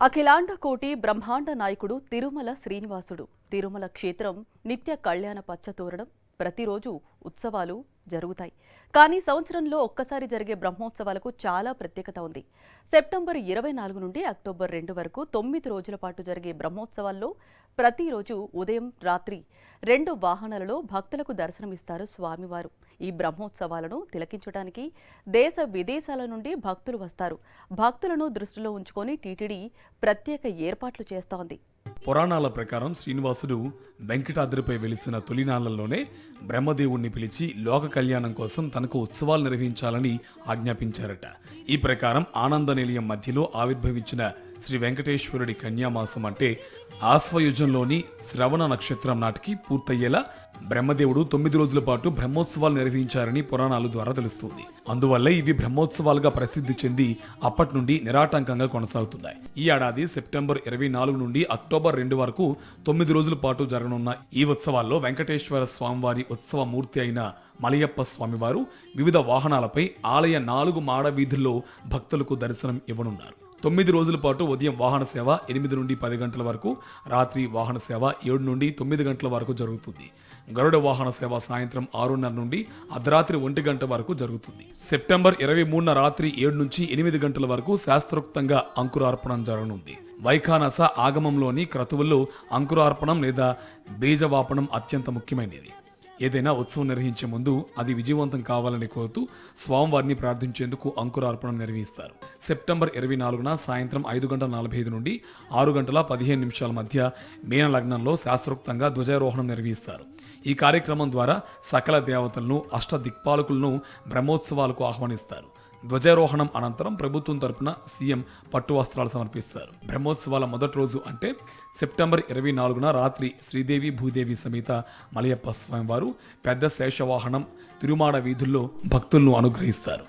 అఖిలాండ కోటి బ్రహ్మాండ నాయకుడు తిరుమల శ్రీనివాసుడు. తిరుమల క్షేత్రం నిత్య కళ్యాణ పచ్చతోరణం. ప్రతిరోజు ఉత్సవాలు జరుగుతాయి. కానీ సంవత్సరంలో ఒక్కసారి జరిగే బ్రహ్మోత్సవాలకు చాలా ప్రత్యేకత ఉంది. సెప్టెంబర్ 24 నుండి అక్టోబర్ 2 వరకు 9 రోజుల పాటు జరిగే బ్రహ్మోత్సవాల్లో ప్రతిరోజు ఉదయం రాత్రి 2 వాహనాలలో భక్తులకు దర్శనమిస్తారు స్వామివారు. ఈ బ్రహ్మోత్సవాలను తిలకించడానికి దేశ విదేశాల నుండి భక్తులు వస్తారు. భక్తులను దృష్టిలో ఉంచుకొని టీటీడీ ప్రత్యేక ఏర్పాట్లు చేస్తోంది. పురాణాల ప్రకారం శ్రీనివాసుడు వెంకటాద్రిపై వెలిసిన తొలినాళ్లలోనే బ్రహ్మదేవుణ్ణి పిలిచి లోక కళ్యాణం కోసం తనకు ఉత్సవాలు నిర్వహించాలని ఆజ్ఞాపించారట. ఈ ప్రకారం ఆనంద నిలయం మధ్యలో ఆవిర్భవించిన శ్రీ వెంకటేశ్వరుడి కన్యామాసం అంటే ఆశ్వయుజంలోని శ్రవణ నక్షత్రం నాటికి పూర్తయ్యేలా బ్రహ్మదేవుడు 9 రోజుల పాటు బ్రహ్మోత్సవాలు నిర్వహించారని పురాణాల ద్వారా తెలుస్తుంది. అందువల్ల ఇవి బ్రహ్మోత్సవాలుగా ప్రసిద్ధి చెంది అప్పటి నుండి నిరాటంకంగా కొనసాగుతున్నాయి. ఈ ఏడాది సెప్టెంబర్ 24 నుండి అక్టోబర్ 2 వరకు 9 రోజుల పాటు జరగనున్న ఈ ఉత్సవాల్లో వెంకటేశ్వర స్వామివారి ఉత్సవ మూర్తి అయిన మలయప్ప స్వామివారు వివిధ వాహనాలపై ఆలయ 4 మాడ వీధుల్లో భక్తులకు దర్శనం ఇవ్వనున్నారు. 9 రోజుల పాటు ఉదయం వాహన సేవ 8 నుండి 10 గంటల వరకు, రాత్రి వాహన సేవ 7 నుండి 9 గంటల వరకు జరుగుతుంది. గరుడ వాహన సేవ సాయంత్రం 6:30 నుండి అర్ధరాత్రి 1 గంట వరకు జరుగుతుంది. సెప్టెంబర్ 23న రాత్రి 7 నుంచి 8 గంటల వరకు శాస్త్రోక్తంగా అంకురార్పణం జరగనుంది. వైఖానస ఆగమంలోని క్రతువుల్లో అంకురార్పణం లేదా బీజవాపనం అత్యంత ముఖ్యమైనది. ఏదైనా ఉత్సవం నిర్వహించే ముందు అది విజయవంతం కావాలని కోరుతూ స్వామివారిని ప్రార్థించేందుకు అంకురార్పణం నిర్వహిస్తారు. సెప్టెంబర్ 24న సాయంత్రం 5:45 నుండి 6:15 మధ్య మీన లగ్నంలో శాస్త్రోక్తంగా ధ్వజారోహణం నిర్వహిస్తారు. ఈ కార్యక్రమం ద్వారా సకల దేవతలను, అష్టదిక్పాలకులను బ్రహ్మోత్సవాలకు ఆహ్వానిస్తారు. ధ్వజారోహణం అనంతరం ప్రభుత్వం తరపున సీఎం పట్టు వస్త్రాలు సమర్పిస్తారు. బ్రహ్మోత్సవాల మొదటి రోజు అంటే సెప్టెంబర్ 24న రాత్రి శ్రీదేవి భూదేవి సమేత మలయప్ప స్వామివారు పెద్ద శేషవాహనం తిరుమాడ వీధుల్లో భక్తులను అనుగ్రహిస్తారు.